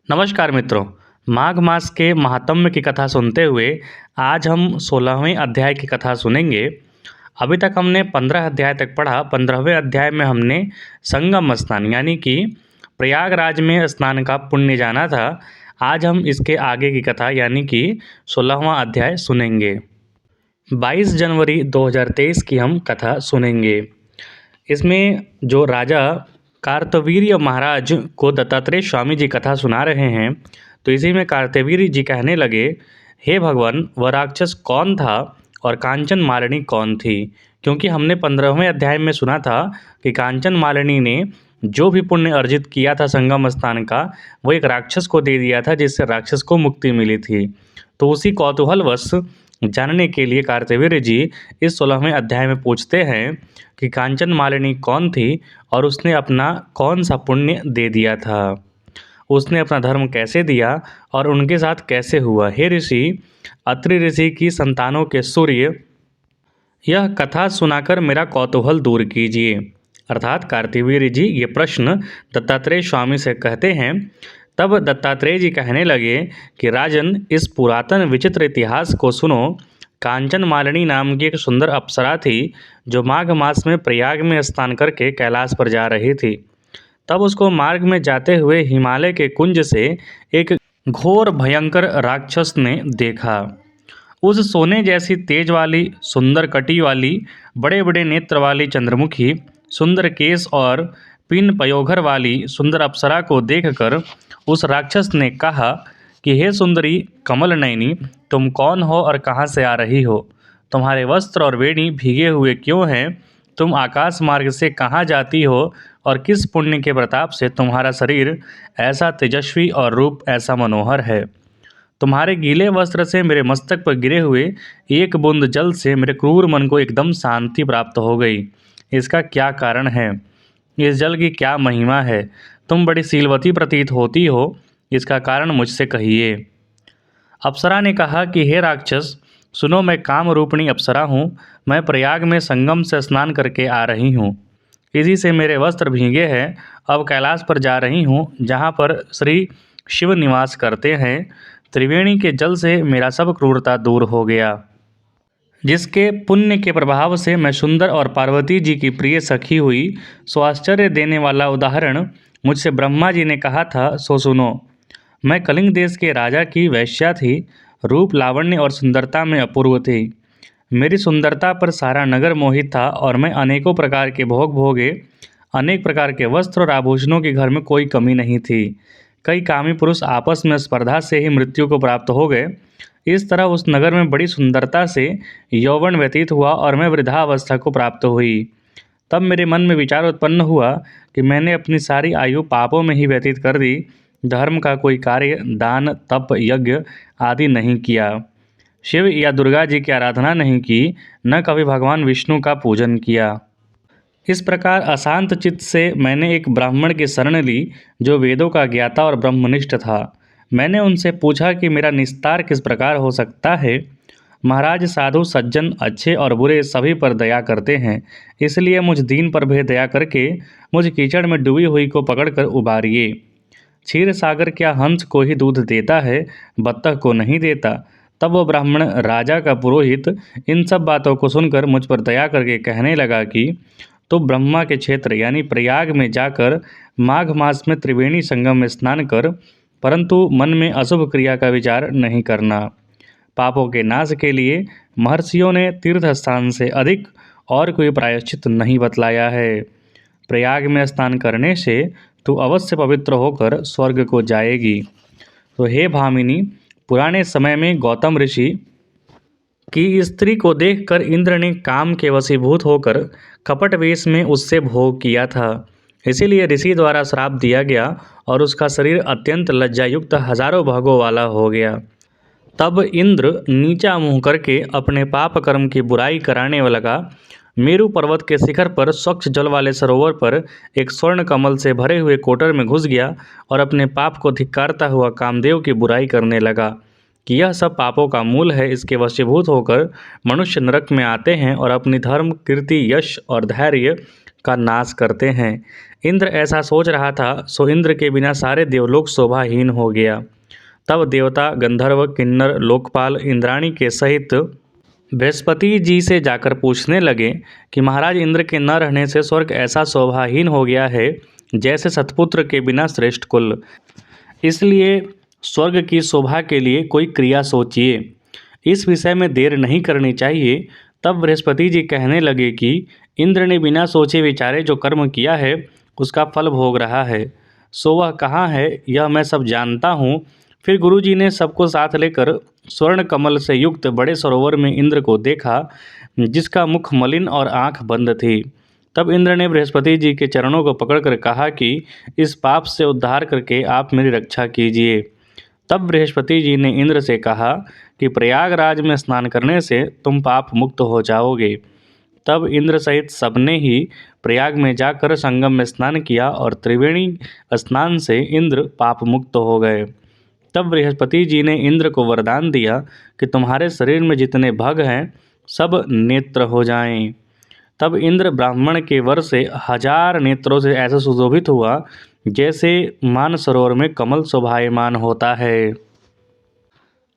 नमस्कार मित्रों। माघ मास के महात्म्य की कथा सुनते हुए आज हम 16वें अध्याय की कथा सुनेंगे। अभी तक हमने 15 अध्याय तक पढ़ा। 15वें अध्याय में हमने संगम स्नान यानी कि प्रयागराज में स्नान का पुण्य जाना था। आज हम इसके आगे की कथा यानी कि 16वां अध्याय सुनेंगे। 22 जनवरी 2023 की हम कथा सुनेंगे। इसमें जो राजा कार्तवीर्य महाराज को दत्तात्रेय स्वामी जी कथा सुना रहे हैं, तो इसी में कार्तवीर्य जी कहने लगे, हे भगवान, वह राक्षस कौन था और कांचन मालिनी कौन थी? क्योंकि हमने 15वें अध्याय में सुना था कि कांचन मालिनी ने जो भी पुण्य अर्जित किया था संगम स्थान का, वो एक राक्षस को दे दिया था, जिससे राक्षस को मुक्ति मिली थी। तो उसी कौतूहलवश जानने के लिए कार्तवीर्य जी इस 16वें अध्याय में पूछते हैं कि कांचन मालिनी कौन थी और उसने अपना कौन सा पुण्य दे दिया था, उसने अपना धर्म कैसे दिया और उनके साथ कैसे हुआ। हे ऋषि, अत्रि ऋषि की संतानों के सूर्य, यह कथा सुनाकर मेरा कौतूहल दूर कीजिए। अर्थात कार्तवीर्य जी ये प्रश्न दत्तात्रेय स्वामी से कहते हैं। तब दत्तात्रेय जी कहने लगे कि राजन, इस पुरातन विचित्र इतिहास को सुनो। कांचन मालिनी नाम की एक सुंदर अप्सरा थी जो माघ मास में प्रयाग में स्नान करके कैलाश पर जा रही थी। तब उसको मार्ग में जाते हुए हिमालय के कुंज से एक घोर भयंकर राक्षस ने देखा। उस सोने जैसी तेज वाली, सुंदर कटी वाली, बड़े बड़े नेत्र वाली, चंद्रमुखी, सुंदर केश और पिन पयोघर वाली सुंदर अप्सरा को देखकर उस राक्षस ने कहा कि हे सुंदरी कमल नयनी, तुम कौन हो और कहाँ से आ रही हो? तुम्हारे वस्त्र और वेणी भीगे हुए क्यों हैं? तुम आकाश मार्ग से कहाँ जाती हो और किस पुण्य के प्रताप से तुम्हारा शरीर ऐसा तेजस्वी और रूप ऐसा मनोहर है? तुम्हारे गीले वस्त्र से मेरे मस्तक पर गिरे हुए एक बूंद जल से मेरे क्रूर मन को एकदम शांति प्राप्त हो गई। इसका क्या कारण है? इस जल की क्या महिमा है? तुम बड़ी शीलवती प्रतीत होती हो, इसका कारण मुझसे कहिए। अप्सरा ने कहा कि हे राक्षस, सुनो, मैं काम रूपिणी अप्सरा हूँ। मैं प्रयाग में संगम से स्नान करके आ रही हूँ। इसी से मेरे वस्त्र भीगे हैं। अब कैलाश पर जा रही हूँ, जहाँ पर श्री शिव निवास करते हैं। त्रिवेणी के जल से मेरा सब क्रूरता दूर हो गया, जिसके पुण्य के प्रभाव से मैं सुंदर और पार्वती जी की प्रिय सखी हुई। सो आश्चर्य देने वाला उदाहरण मुझसे ब्रह्मा जी ने कहा था, सो सुनो। मैं कलिंग देश के राजा की वैश्या थी। रूप, लावण्य और सुंदरता में अपूर्व थी। मेरी सुंदरता पर सारा नगर मोहित था और मैं अनेकों प्रकार के भोग भोगे। अनेक प्रकार के वस्त्र और आभूषणों के घर में कोई कमी नहीं थी। कई कामी पुरुष आपस में स्पर्धा से ही मृत्यु को प्राप्त हो गए। इस तरह उस नगर में बड़ी सुंदरता से यौवन व्यतीत हुआ और मैं वृद्धावस्था को प्राप्त हुई। तब मेरे मन में विचार उत्पन्न हुआ कि मैंने अपनी सारी आयु पापों में ही व्यतीत कर दी। धर्म का कोई कार्य, दान, तप, यज्ञ आदि नहीं किया। शिव या दुर्गा जी की आराधना नहीं की। न कभी भगवान विष्णु का पूजन किया। इस प्रकार अशांत चित्त से मैंने एक ब्राह्मण की शरण ली, जो वेदों का ज्ञाता और ब्रह्मनिष्ठ था। मैंने उनसे पूछा कि मेरा निस्तार किस प्रकार हो सकता है। महाराज, साधु सज्जन, अच्छे और बुरे सभी पर दया करते हैं, इसलिए मुझ दीन पर भी दया करके मुझ कीचड़ में डूबी हुई को पकड़कर उबारिए। क्षीर सागर क्या हंस को ही दूध देता है, बत्तख को नहीं देता? तब वो ब्राह्मण राजा का पुरोहित इन सब बातों को सुनकर मुझ पर दया करके कहने लगा कि तो ब्रह्मा के क्षेत्र यानी प्रयाग में जाकर माघ मास में त्रिवेणी संगम में स्नान कर, परंतु मन में अशुभ क्रिया का विचार नहीं करना। पापों के नाश के लिए महर्षियों ने तीर्थ स्थान से अधिक और कोई प्रायश्चित नहीं बतलाया है। प्रयाग में स्नान करने से तू अवश्य पवित्र होकर स्वर्ग को जाएगी। तो हे भामिनी, पुराने समय में गौतम ऋषि की स्त्री को देखकर इंद्र ने काम के वशीभूत होकर कपट वेश में उससे भोग किया था। इसीलिए ऋषि द्वारा श्राप दिया गया और उसका शरीर अत्यंत लज्जायुक्त हजारों भागों वाला हो गया। तब इंद्र नीचा मुँह करके अपने पाप कर्म की बुराई कराने लगा। मेरु पर्वत के शिखर पर स्वच्छ जल वाले सरोवर पर एक स्वर्ण कमल से भरे हुए कोटर में घुस गया और अपने पाप को धिक्कारता हुआ कामदेव की बुराई करने लगा कि यह सब पापों का मूल है। इसके वशीभूत होकर मनुष्य नरक में आते हैं और अपनी धर्म, कीर्ति, यश और धैर्य का नाश करते हैं। इंद्र ऐसा सोच रहा था, सो इंद्र के बिना सारे देवलोक शोभाहीन हो गया। तब देवता, गंधर्व, किन्नर, लोकपाल इंद्राणी के सहित बृहस्पति जी से जाकर पूछने लगे कि महाराज, इंद्र के न रहने से स्वर्ग ऐसा शोभाहीन हो गया है जैसे सतपुत्र के बिना श्रेष्ठ कुल। इसलिए स्वर्ग की शोभा के लिए कोई क्रिया सोचिए। इस विषय में देर नहीं करनी चाहिए। तब बृहस्पति जी कहने लगे कि इंद्र ने बिना सोचे विचारे जो कर्म किया है उसका फल भोग रहा है, सो वह कहाँ है यह मैं सब जानता हूँ। फिर गुरुजी ने सबको साथ लेकर स्वर्ण कमल से युक्त बड़े सरोवर में इंद्र को देखा, जिसका मुख मलिन और आंख बंद थी। तब इंद्र ने बृहस्पति जी के चरणों को पकड़कर कहा कि इस पाप से उद्धार करके आप मेरी रक्षा कीजिए। तब बृहस्पति जी ने इंद्र से कहा कि प्रयागराज में स्नान करने से तुम पाप मुक्त हो जाओगे। तब इंद्र सहित सबने ही प्रयाग में जाकर संगम में स्नान किया और त्रिवेणी स्नान से इंद्र पाप मुक्त हो गए। तब बृहस्पति जी ने इंद्र को वरदान दिया कि तुम्हारे शरीर में जितने भग हैं सब नेत्र हो जाएं। तब इंद्र ब्राह्मण के वर से 1000 नेत्रों से ऐसा सुशोभित हुआ जैसे मानसरोवर में कमल शोभायमान होता है।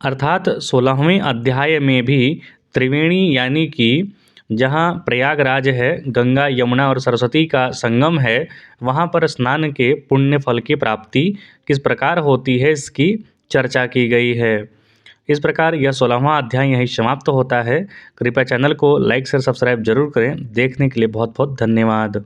अर्थात 16वें अध्याय में भी त्रिवेणी यानी कि जहाँ प्रयागराज है, गंगा, यमुना और सरस्वती का संगम है, वहाँ पर स्नान के पुण्य फल की प्राप्ति किस प्रकार होती है इसकी चर्चा की गई है। इस प्रकार यह 16वां अध्याय यहीं समाप्त होता है। कृपया चैनल को लाइक शेयर सब्सक्राइब जरूर करें। देखने के लिए बहुत बहुत धन्यवाद।